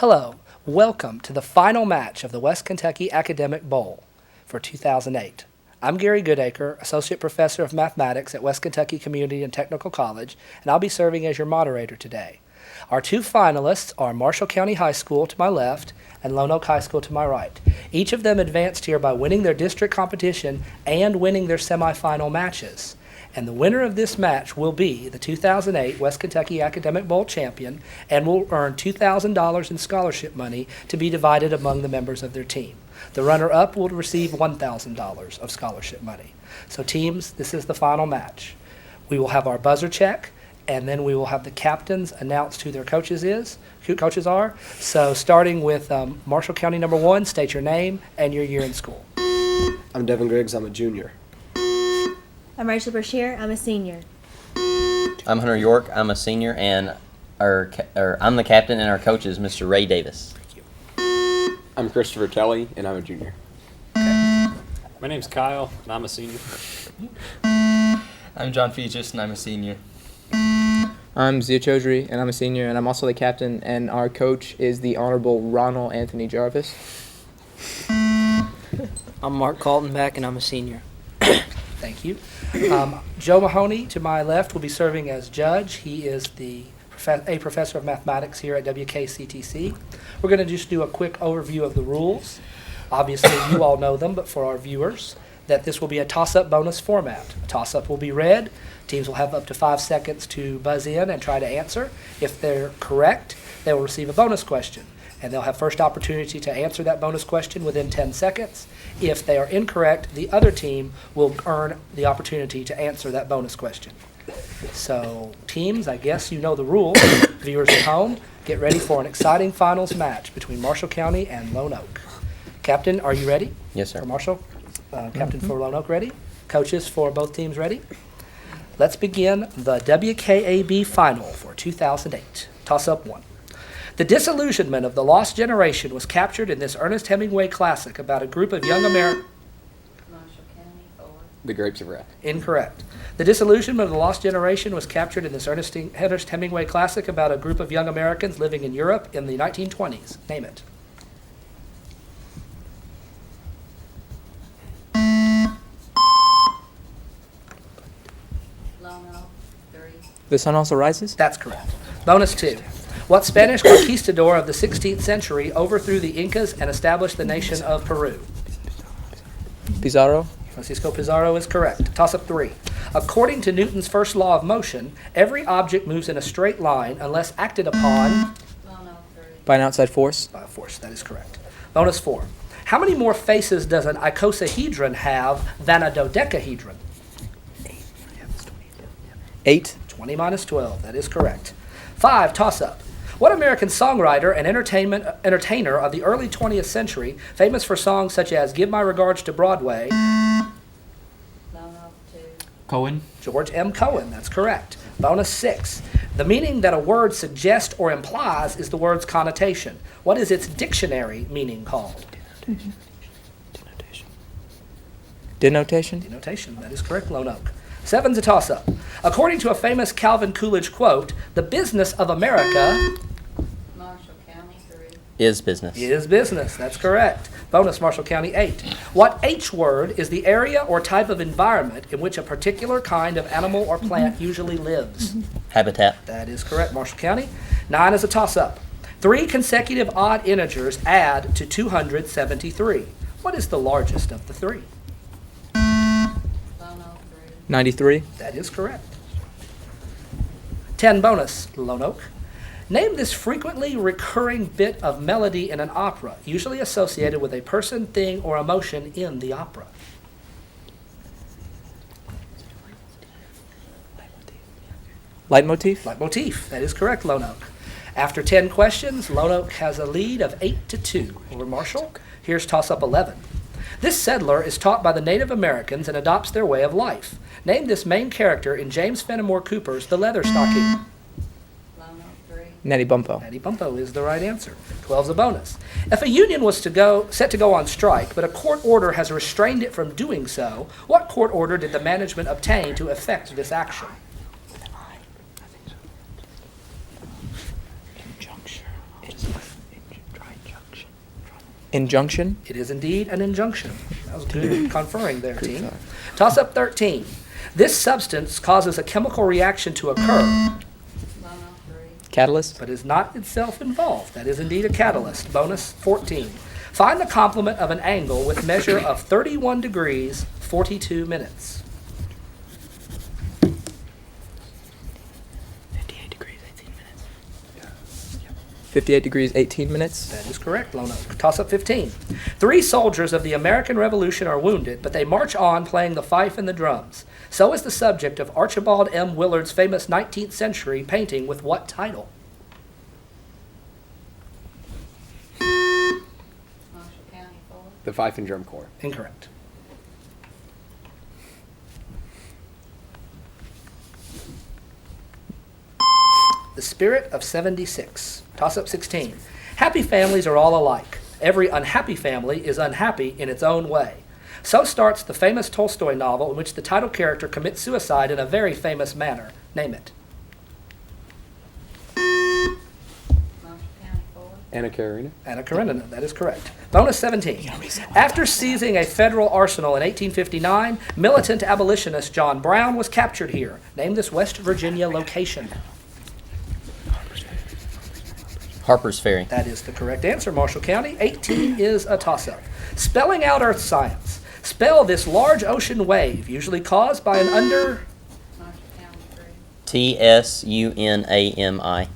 Hello, welcome to the final match of the West Kentucky Academic Bowl for 2008. I'm Gary Goodaker, Associate Professor of Mathematics at West Kentucky Community and Technical College, and I'll be serving as your moderator today. Our two finalists are Marshall County High School to my left and Lone Oak High School to my right. Each of them advanced here by winning their district competition and winning their semifinal matches. And the winner of this match will be the 2008 West Kentucky Academic Bowl champion and will earn $2,000 in scholarship money to be divided among the members of their team. The runner-up will receive $1,000 of scholarship money. So teams, this is the final match. We will have our buzzer check, and then we will have the captains announce who their coaches are. So starting with Marshall County number 1, state your name and your year in school. I'm Devin Griggs. I'm a junior. I'm Rachel Brashear. I'm a senior. I'm Hunter York. I'm a senior, and I'm the captain, and our coach is Mr. Ray Davis. Thank you. I'm Christopher Kelly, and I'm a junior. My name's Kyle, and I'm a senior. I'm John Feegis, and I'm a senior. I'm Zia Chaudhry, and I'm a senior, and I'm also the captain, and our coach is the Honorable Ronald Anthony Jarvis. I'm Mark Kaltenbach, and I'm a senior. Thank you. Joe Mahoney, to my left, will be serving as judge. He is a professor of mathematics here at WKCTC. We're going to just do a quick overview of the rules. Obviously, you all know them, but for our viewers, that this will be a toss-up bonus format. A toss-up will be read. Teams will have up to 5 seconds to buzz in and try to answer. If they're correct, they will receive a bonus question, and they'll have first opportunity to answer that bonus question within 10 seconds. If they are incorrect, the other team will earn the opportunity to answer that bonus question. So, teams, I guess you know the rules. Viewers at home, get ready for an exciting finals match between Marshall County and Lone Oak. Captain, are you ready? Yes, sir. For Marshall? Captain for Lone Oak, ready? Coaches for both teams, ready? Let's begin the WKAB final for 2008. Toss-up 1. The disillusionment of the lost generation was captured in this Ernest Hemingway classic about a group of young Americans. The Grapes of Wrath. Incorrect. The disillusionment of the lost generation was captured in this Ernest Hemingway classic about a group of young Americans living in Europe in the 1920s. Name it. The Sun Also Rises? That's correct. Bonus 2. What Spanish conquistador of the 16th century overthrew the Incas and established the nation of Peru? Pizarro? Francisco Pizarro is correct. Toss-up 3. According to Newton's first law of motion, every object moves in a straight line unless acted upon By an outside force? by a force. That is correct. Bonus 4. How many more faces does an icosahedron have than a dodecahedron? 8. 20 minus 12. That is correct. 5. Toss-up. What American songwriter and entertainer of the early 20th century, famous for songs such as Give My Regards to Broadway? Cohen. George M. Cohen. That's correct. Bonus 6. The meaning that a word suggests or implies is the word's connotation. What is its dictionary meaning called? Denotation? Denotation. That is correct, Lone Oak. 7's a toss-up. According to a famous Calvin Coolidge quote, the business of America Is business. is business. That's correct. Bonus, Marshall County 8. What H word is the area or type of environment in which a particular kind of animal or plant usually lives? Habitat. That is correct, Marshall County. 9 is a toss-up. 3 consecutive odd integers add to 273. What is the largest of the 3? 93. That is correct. 10 bonus, Lone Oak. Name this frequently recurring bit of melody in an opera, usually associated with a person, thing, or emotion in the opera. Leitmotif? Leitmotif. That is correct, Lone Oak. After 10 questions, Lone Oak has a lead of 8-2 over Marshall. Here's toss-up 11. This settler is taught by the Native Americans and adopts their way of life. Name this main character in James Fenimore Cooper's The Leatherstocking. Natty Bumppo. Natty Bumppo is the right answer. 12's a bonus. If a union was set to go on strike, but a court order has restrained it from doing so, what court order did the management obtain to effect this action? Injunction. It is indeed an injunction. That was good conferring there, team. Toss-up 13. This substance causes a chemical reaction to occur, Catalyst. but is not itself involved. That is indeed a catalyst. Bonus 14. Find the complement of an angle with measure of 31 degrees, 42 minutes. 58 degrees, 18 minutes. That is correct, Lone Oak. Toss-up 15. 3 soldiers of the American Revolution are wounded, but they march on playing the fife and the drums. So is the subject of Archibald M. Willard's famous 19th century painting with what title? The Fife and Drum Corps. Incorrect. The Spirit of 76. Toss-up 16. Happy families are all alike. Every unhappy family is unhappy in its own way. So starts the famous Tolstoy novel in which the title character commits suicide in a very famous manner. Name it. Anna Karenina. Anna Karenina, that is correct. Bonus 17. After seizing a federal arsenal in 1859, militant abolitionist John Brown was captured here. Name this West Virginia location. Harper's Ferry. That is the correct answer, Marshall County. 18 is a toss-up. Spelling out earth science. Spell this large ocean wave, usually caused by an under... T-S-U-N-A-M-I.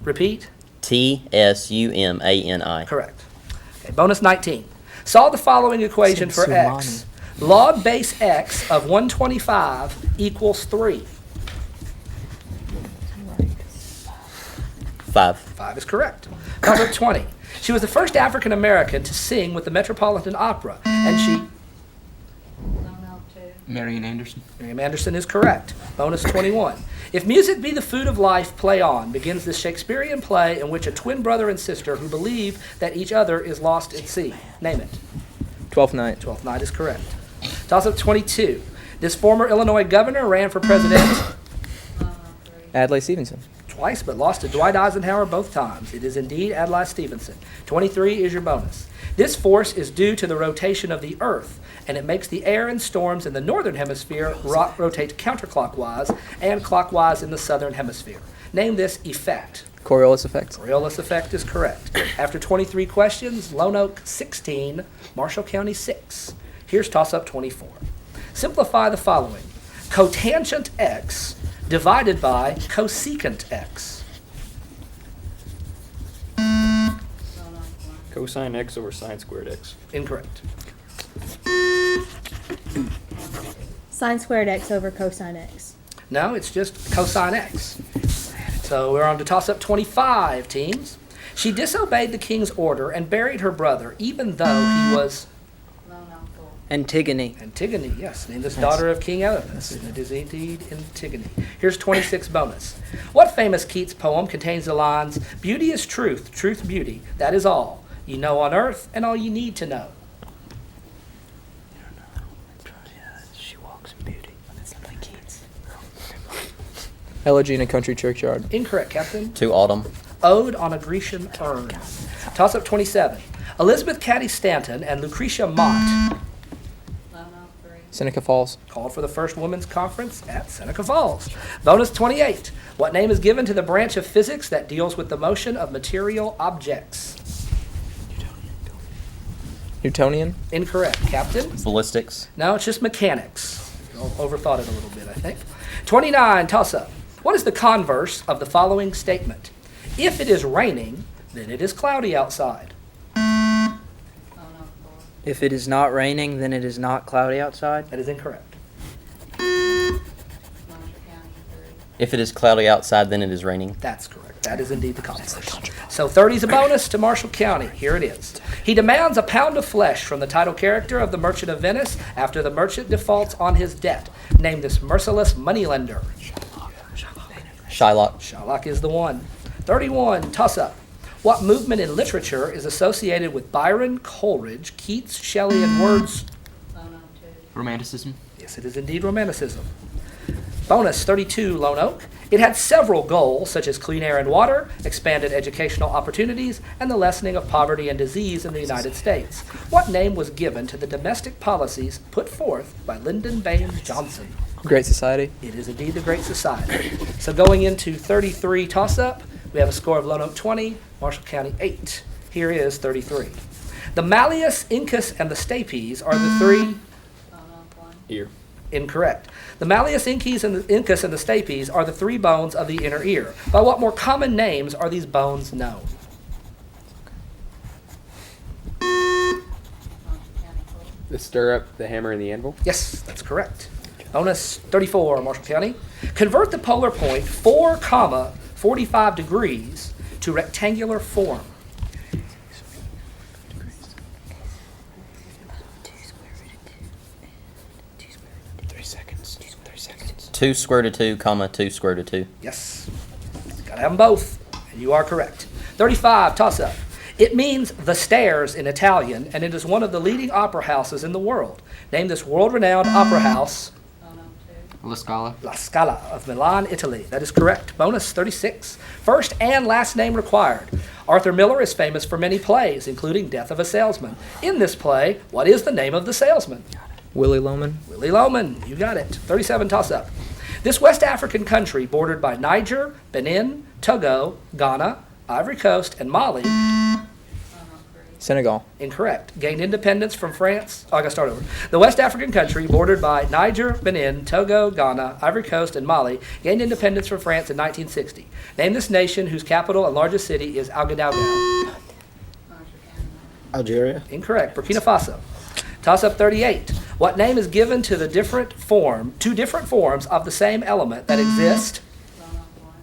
Repeat. T-S-U-M-A-N-I. Correct. Okay, bonus 19. Solve the following equation for x. Log base x of 125 equals 3. 5. 5 is correct. Number 20. She was the first African American to sing with the Metropolitan Opera, and she... Marian Anderson. Miriam Anderson is correct. Bonus 21. If music be the food of life, play on, begins this Shakespearean play in which a twin brother and sister who believe that each other is lost at sea. Name it. Twelfth Night. Twelfth Night is correct. Toss-up 22. This former Illinois governor ran for president Adlai Stevenson. twice, but lost to Dwight Eisenhower both times. It is indeed Adlai Stevenson. 23 is your bonus. This force is due to the rotation of the Earth, and it makes the air and storms in the northern hemisphere rotate counterclockwise and clockwise in the southern hemisphere. Name this effect. Coriolis effect. Coriolis effect is correct. After 23 questions, Lone Oak 16, Marshall County 6. Here's toss-up 24. Simplify the following. Cotangent x divided by cosecant x. Cosine x over sine squared x. Incorrect. Sine squared x over cosine x. No, it's just cosine x. So we're on to toss-up 25, teams. She disobeyed the king's order and buried her brother, even though he was... Antigone. Antigone, yes, named as daughter of King Oedipus. And it is indeed Antigone. Here's 26 bonus. What famous Keats poem contains the lines, "Beauty is truth, truth beauty, that is all you know on earth and all you need to know"? She walks in beauty. That's not like Keats. Elegy in a Country Churchyard. Incorrect, Captain. To Autumn. Ode on a Grecian urn. Toss-up 27. Elizabeth Cady Stanton and Lucretia Mott Seneca Falls. called for the first women's conference at Seneca Falls. Bonus 28. What name is given to the branch of physics that deals with the motion of material objects? Newtonian. Incorrect, Captain. Ballistics. No, it's just mechanics. Overthought it a little bit, I think. 29, toss-up. What is the converse of the following statement? If it is raining, then it is cloudy outside. If it is not raining, then it is not cloudy outside. That is incorrect. If it is cloudy outside, then it is raining. That's correct. That is indeed the converse. So 30 is a bonus to Marshall County. Here it is. He demands a pound of flesh from the title character of The Merchant of Venice after the merchant defaults on his debt. Name this merciless moneylender. Shylock. Shylock is the one. 31, toss-up. What movement in literature is associated with Byron, Coleridge, Keats, Shelley, and Words? Romanticism. Yes, it is indeed Romanticism. Bonus 32, Lone Oak. It had several goals, such as clean air and water, expanded educational opportunities, and the lessening of poverty and disease in the United States. What name was given to the domestic policies put forth by Lyndon Baines Johnson? Great Society. It is indeed the Great Society. So going into 33 toss-up, we have a score of Lone Oak 20, Marshall County 8. Here is 33. The Malleus, Incus, and the Stapes are the three... Ear. Incorrect. The Malleus, Incus, and the Stapes are the three bones of the inner ear. By what more common names are these bones known? The stirrup, the hammer, and the anvil. Yes, that's correct. Bonus 34, Marshall County. Convert the polar point 4, 45 degrees to rectangular form. 2 square root of 2, comma 2 square root of 2. Yes. Gotta have them both. And you are correct. 35, toss up. It means the stairs in Italian, and it is one of the leading opera houses in the world. Name this world-renowned opera house. La Scala. La Scala of Milan, Italy. That is correct. Bonus 36. First and last name required. Arthur Miller is famous for many plays, including Death of a Salesman. In this play, what is the name of the salesman? Willie Loman. Willie Loman. You got it. 37, toss up. This West African country, bordered by Niger, Benin, Togo, Ghana, Ivory Coast, and Mali. Senegal. Incorrect. Gained independence from France. Oh, I gotta start over. The West African country, bordered by Niger, Benin, Togo, Ghana, Ivory Coast, and Mali, gained independence from France in 1960. Name this nation whose capital and largest city is Ouagadougou. Algeria. Incorrect. Burkina Faso. Toss up 38. What name is given to the two different forms of the same element that exist?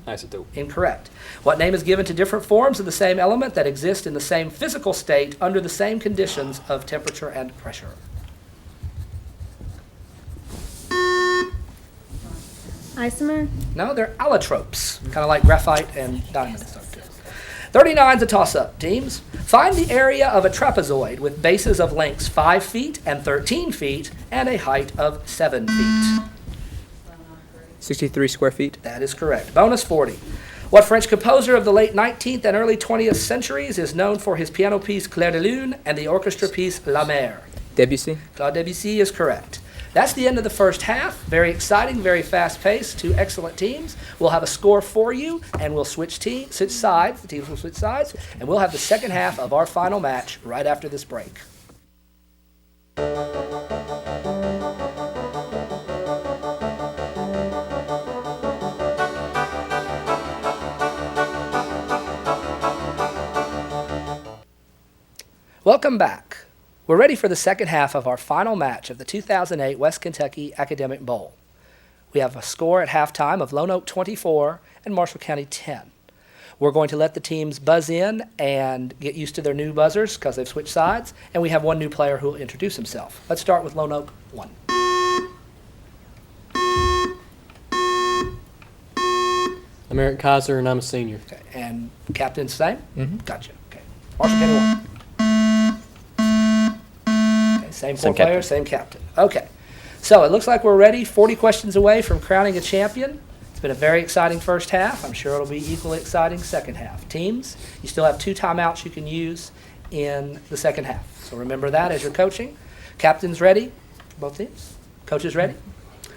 Isotope. Incorrect. What name is given to different forms of the same element that exist in the same physical state under the same conditions of temperature and pressure? Isomer. No, they're allotropes, kind of like graphite and diamond and stuff. 39 is a toss-up, teams. Find the area of a trapezoid with bases of lengths 5 feet and 13 feet and a height of 7 feet. 63 square feet. That is correct. Bonus 40. What French composer of the late 19th and early 20th centuries is known for his piano piece Clair de Lune and the orchestra piece La Mer? Debussy. Claude Debussy is correct. That's the end of the first half. Very exciting, very fast-paced, 2 excellent teams. We'll have a score for you, and we'll switch sides. The teams will switch sides, and we'll have the second half of our final match right after this break. Welcome back. We're ready for the second half of our final match of the 2008 West Kentucky Academic Bowl. We have a score at halftime of Lone Oak 24 and Marshall County 10. We're going to let the teams buzz in and get used to their new buzzers because they've switched sides, and we have one new player who will introduce himself. Let's start with Lone Oak 1. I'm Eric Kaiser, and I'm a senior. Okay. And captain same? Mm-hmm. Gotcha. Okay. Marshall County 1. Same 4 captain. players, same captain. Okay. So it looks like we're ready, 40 questions away from crowning a champion. It's been a very exciting first half. I'm sure it'll be equally exciting second half. Teams, you still have 2 timeouts you can use in the second half. So remember that as you're coaching. Captain's ready for both teams. Coaches ready?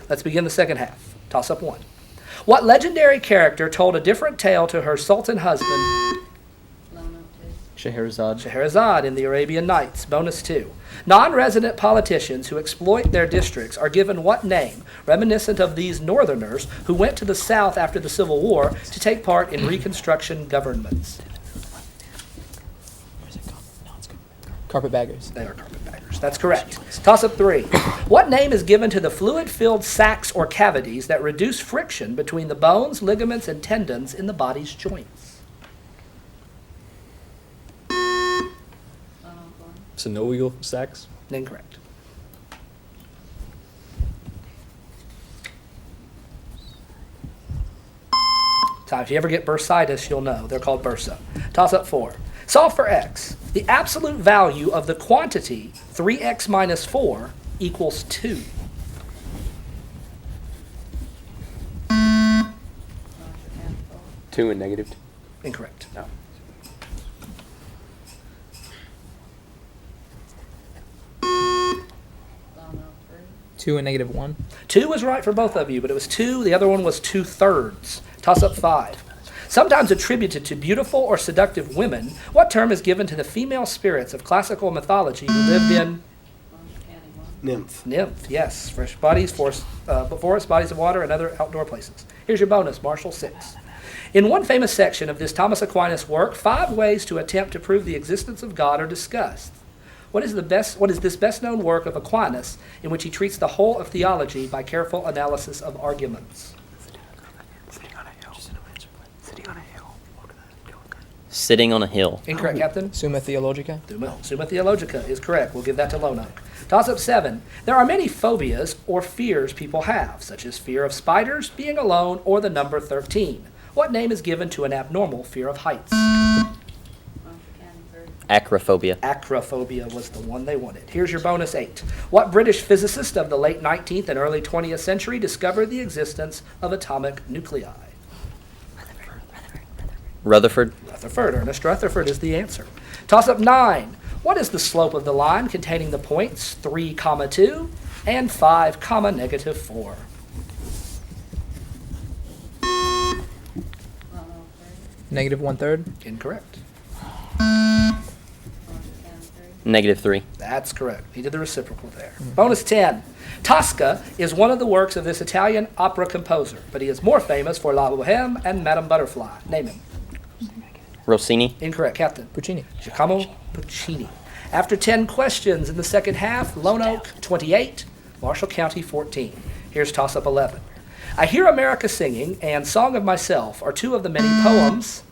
Let's begin the second half. Toss up 1. What legendary character told a different tale to her sultan husband? Scheherazade. Scheherazade in the Arabian Nights. Bonus 2. Non-resident politicians who exploit their districts are given what name, reminiscent of these northerners who went to the South after the Civil War to take part in Reconstruction governments? Carpetbaggers. They are carpetbaggers. That's correct. Toss up 3. What name is given to the fluid-filled sacs or cavities that reduce friction between the bones, ligaments, and tendons in the body's joints? Synovial sacs. Incorrect. So if you ever get bursitis, you'll know. They're called bursa. Toss up 4. Solve for x. The absolute value of the quantity 3x minus 4 equals 2. 2 and negative 2. Incorrect. No. 2 and negative 1. 2 was right for both of you, but it was 2. The other one was 2/3. Toss up 5. Sometimes attributed to beautiful or seductive women, what term is given to the female spirits of classical mythology who lived in Nymph. Nymph? Yes, fresh bodies, forests, bodies of water, and other outdoor places. Here's your bonus, Marshall 6. In one famous section of this Thomas Aquinas work, 5 ways to attempt to prove the existence of God are discussed. What is this best-known work of Aquinas in which he treats the whole of theology by careful analysis of arguments? Sitting on a hill. Incorrect, Captain. Summa Theologica. Summa Theologica is correct. We'll give that to Lone Oak. Toss up 7. There are many phobias or fears people have, such as fear of spiders, being alone, or the number 13. What name is given to an abnormal fear of heights? Acrophobia. Acrophobia was the one they wanted. Here's your bonus 8. What British physicist of the late 19th and early 20th century discovered the existence of atomic nuclei? Rutherford. Rutherford. Ernest Rutherford is the answer. Toss up 9. What is the slope of the line containing the points 3, 2 and 5, negative 4? Negative 1/3. Incorrect. Negative 3. That's correct. He did the reciprocal there. Bonus 10. Tosca is one of the works of this Italian opera composer, but he is more famous for La Bohème and Madame Butterfly. Name him. Rossini. Incorrect, Captain. Puccini. Giacomo Puccini. After 10 questions in the second half, Lone Oak 28, Marshall County 14. Here's toss-up 11. I Hear America Singing and Song of Myself are 2 of the many poems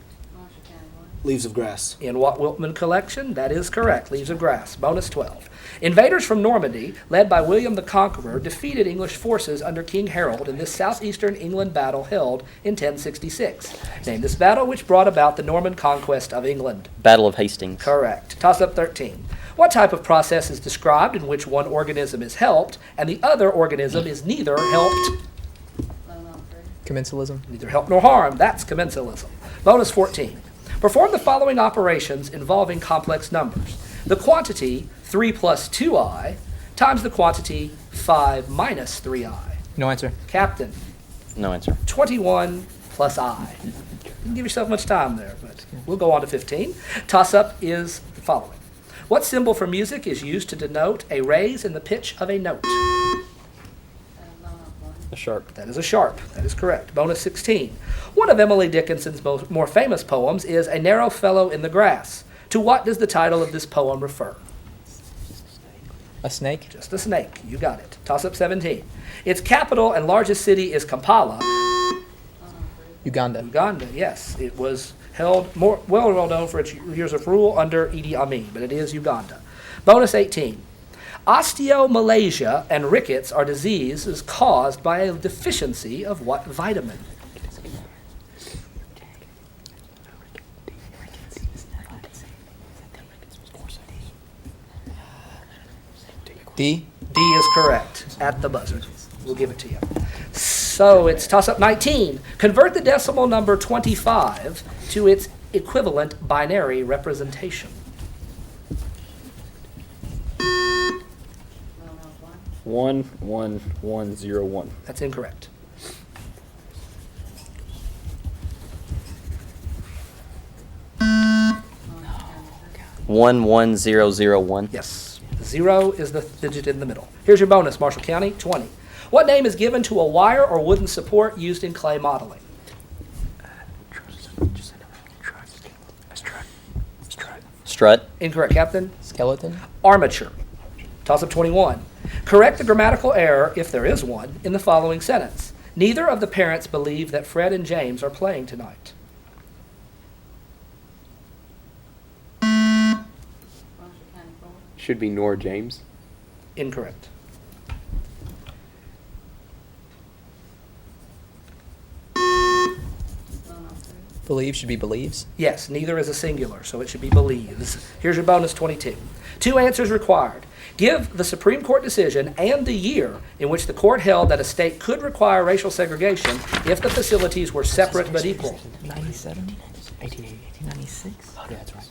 Leaves of Grass. in what Wiltman collection? That is correct. Leaves of Grass. Bonus 12. Invaders from Normandy, led by William the Conqueror, defeated English forces under King Harold in this southeastern England battle held in 1066. Name this battle which brought about the Norman conquest of England. Battle of Hastings. Correct. Toss up 13. What type of process is described in which one organism is helped and the other organism is neither helped? Commensalism. Neither help nor harm. That's commensalism. Bonus 14. Perform the following operations involving complex numbers. The quantity 3 plus 2i times the quantity 5 minus 3i. No answer. Captain, No answer. 21 plus I. You didn't give yourself much time there, but we'll go on to 15. Toss-up is the following. What symbol for music is used to denote a raise in the pitch of a note? A sharp. That is a sharp. That is correct. Bonus 16. One of Emily Dickinson's more famous poems is A Narrow Fellow in the Grass. To what does the title of this poem refer? A snake. Just a snake. You got it. Toss up 17. Its capital and largest city is Kampala. Uganda. Uganda, yes. It was held well known for its years of rule under Idi Amin, but it is Uganda. Bonus 18. Osteomalacia and rickets are diseases caused by a deficiency of what vitamin? D. D is correct at the buzzer. We'll give it to you. So it's toss-up 19. Convert the decimal number 25 to its equivalent binary representation. 11101. That's incorrect. One 11001. Yes. 0 is the digit in the middle. Here's your bonus, Marshall County, 20. What name is given to a wire or wooden support used in clay modeling? Strut. Incorrect, Captain. Skeleton. Armature. Toss-up 21. Correct the grammatical error, if there is one, in the following sentence. Neither of the parents believe that Fred and James are playing tonight. Should be nor James. Incorrect. Believe should be believes. Yes, neither is a singular, so it should be believes. Here's your bonus 22. 2 answers required. Give the Supreme Court decision and the year in which the court held that a state could require racial segregation if the facilities were separate but equal. 97? 1896? Yeah, that's right.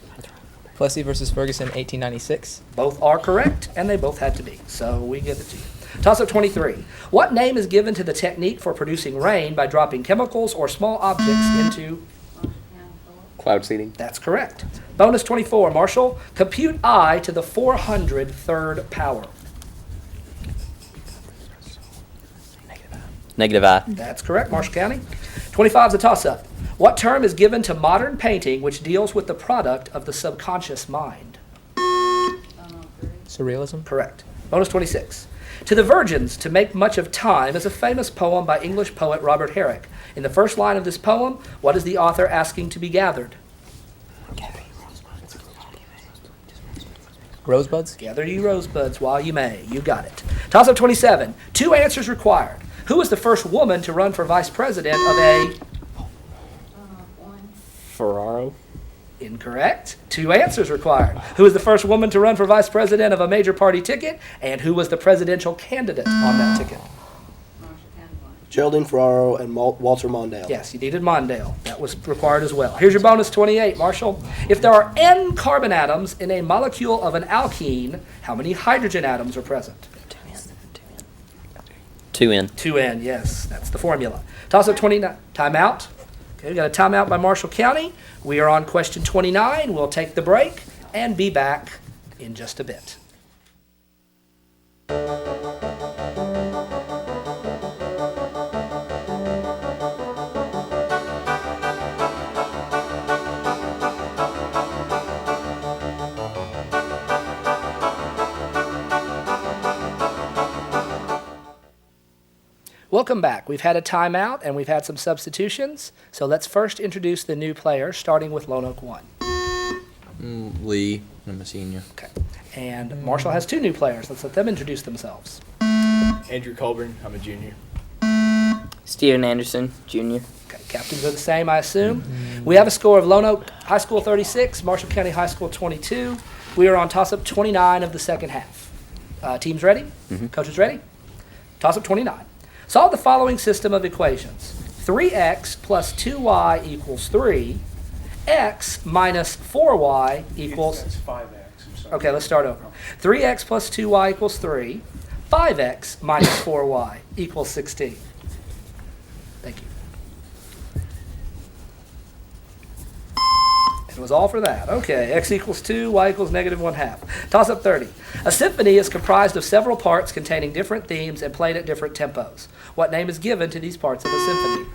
Plessy versus Ferguson, 1896. Both are correct, and they both had to be, so we give it to you. Toss-up 23. What name is given to the technique for producing rain by dropping chemicals or small objects into... Cloud seeding. That's correct. Bonus 24. Marshall, compute I to the 403rd power. Negative I. That's correct, Marshall County. 25 is a toss-up. What term is given to modern painting which deals with the product of the subconscious mind? Surrealism. Correct. Bonus 26. To the Virgins, to make much of time is a famous poem by English poet Robert Herrick. In the first line of this poem, what is the author asking to be gathered? Rosebuds. Gather ye rosebuds while you may. You got it. Toss-up 27. 2 answers required. Who was the first woman to run for vice president of a... Ferraro. Incorrect. 2 answers required. Who was the first woman to run for vice president of a major party ticket? And who was the presidential candidate on that ticket? Geraldine Ferraro and Walter Mondale. Yes, you needed Mondale. That was required as well. Here's your bonus 28, Marshall. If there are n carbon atoms in a molecule of an alkene, how many hydrogen atoms are present? 2N. 2n, yes, that's the formula. Toss-up 29. Timeout. Okay, we got a timeout by Marshall County. We are on question 29. We'll take the break and be back in just a bit. Welcome back. We've had a timeout and we've had some substitutions. So let's first introduce the new players, starting with Lone Oak 1. Lee, I'm a senior. Okay. And Marshall has 2 new players. Let's let them introduce themselves. Andrew Colburn, I'm a junior. Steven Anderson, junior. Okay. Captains are the same, I assume. We have a score of Lone Oak High School 36, Marshall County High School 22. We are on toss-up 29 of the second half. Teams ready? Coaches ready? Toss-up 29. Solve the following system of equations. 3x plus 2y equals 3. X minus 4y equals... That's 5x. I'm sorry. Okay, let's start over. 3x plus 2y equals 3. 5x minus 4y equals 16. Thank you. It was all for that. Okay, x equals 2, y equals negative 1/2. Toss up 30. A symphony is comprised of several parts containing different themes and played at different tempos. What name is given to these parts of a symphony?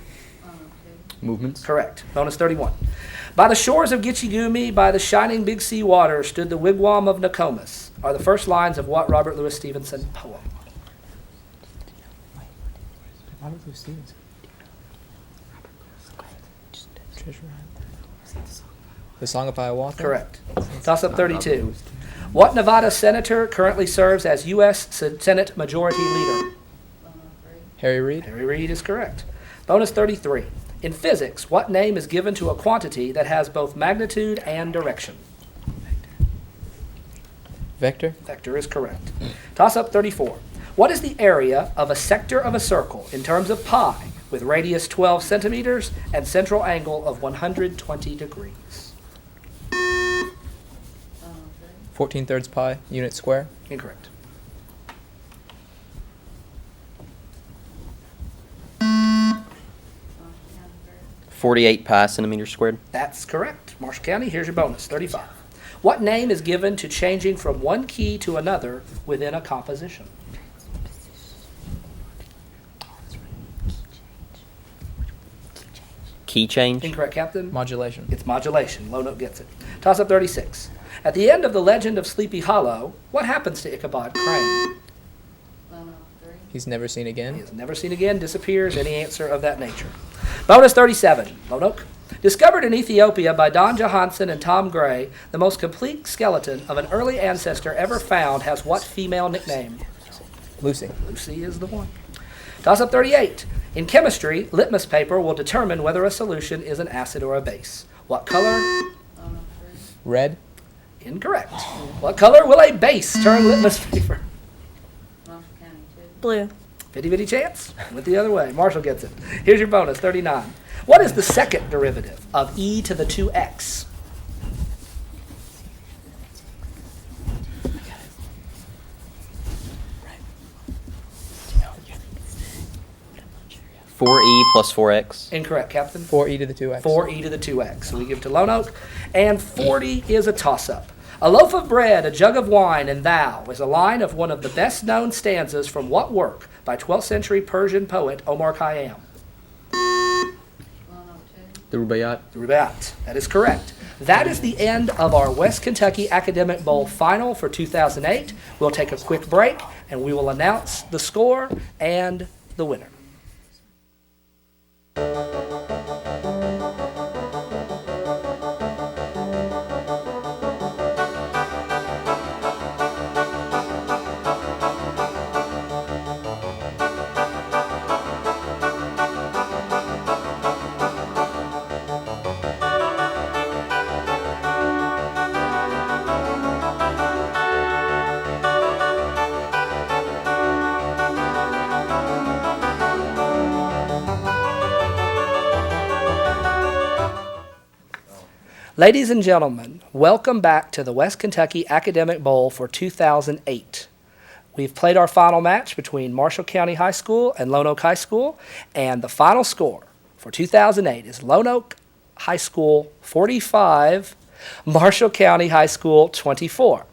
Movements. Correct. Bonus 31. By the shores of Gitchigumi, by the shining big sea water, stood the wigwam of Nokomis, are the first lines of what Robert Louis Stevenson poem? Robert Louis Stevenson. Treasure Island. The Song of Hiawatha? Correct. Toss up 32. What Nevada senator currently serves as U.S. Senate Majority Leader? Harry Reid? Harry Reid is correct. Bonus 33. In physics, what name is given to a quantity that has both magnitude and direction? Vector? Vector is correct. Toss up 34. What is the area of a sector of a circle in terms of pi with radius 12 centimeters and central angle of 120 degrees? 14/3 pi, unit square. Incorrect. .48 pi centimeters squared. That's correct. Marshall County, here's your bonus, 35. What name is given to changing from one key to another within a composition? Key change. Incorrect, Captain. Modulation. It's modulation. Low note gets it. Toss up 36. At the end of the legend of Sleepy Hollow, what happens to Ichabod Crane? He's never seen He again. is never seen again, disappears, any answer of that nature. Bonus 37. Lonoke. Discovered in Ethiopia by Don Johanson and Tom Gray, the most complete skeleton of an early ancestor ever found has what female nickname? Lucy. Lucy is the one. Toss up 38. In chemistry, litmus paper will determine whether a solution is an acid or a base. What color? Red. Incorrect. What color will a base turn litmus paper? Blue. 50-50 chance. Went the other way. Marshall gets it. Here's your bonus, 39. What is the second derivative of e to the 2x? Four E plus 4X. Incorrect, Captain. 4e to the 2x. 4e to the 2x. So we give to Lone Oak. And 40 is a toss-up. A loaf of bread, a jug of wine, and thou is a line of one of the best-known stanzas from what work by 12th century Persian poet Omar Khayyam? The Rubaiyat. The Rubaiyat. That is correct. That is the end of our West Kentucky Academic Bowl final for 2008. We'll take a quick break, and we will announce the score and the winner. Ladies and gentlemen, welcome back to the West Kentucky Academic Bowl for 2008. We've played our final match between Marshall County High School and Lone Oak High School, and the final score for 2008 is Lone Oak High School 45, Marshall County High School 24.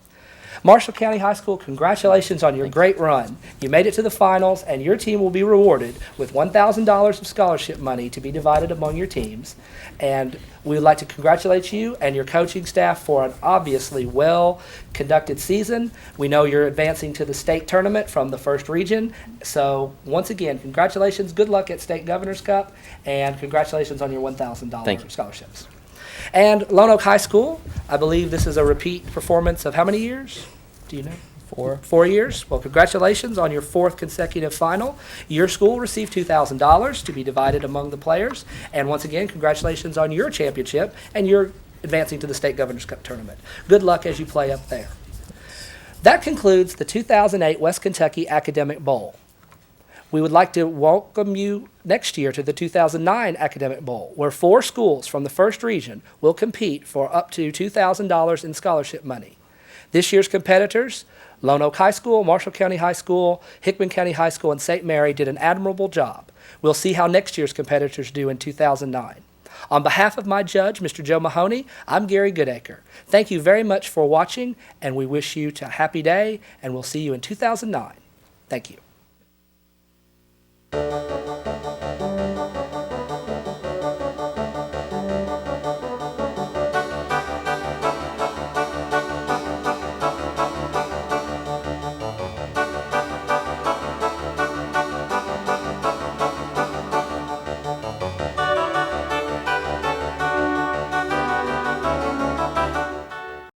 Marshall County High School, congratulations on your great run. You made it to the finals, and your team will be rewarded with $1,000 of scholarship money to be divided among your teams. And we would like to congratulate you and your coaching staff for an obviously well-conducted season. We know you're advancing to the state tournament from the first region. So once again, congratulations, good luck at State Governor's Cup, and congratulations on your Thank $1,000 you. scholarships. And Lone Oak High School, I believe this is a repeat performance of how many years? Do you know? 4. 4 years. Well, congratulations on your 4th consecutive final. Your school received $2,000 to be divided among the players. And once again, congratulations on your championship and your advancing to the State Governor's Cup tournament. Good luck as you play up there. That concludes the 2008 West Kentucky Academic Bowl. We would like to welcome you next year to the 2009 Academic Bowl, where 4 schools from the first region will compete for up to $2,000 in scholarship money. This year's competitors, Lone Oak High School, Marshall County High School, Hickman County High School, and St. Mary did an admirable job. We'll see how next year's competitors do in 2009. On behalf of my judge, Mr. Joe Mahoney, I'm Gary Goodaker. Thank you very much for watching, and we wish you a happy day, and we'll see you in 2009. Thank you.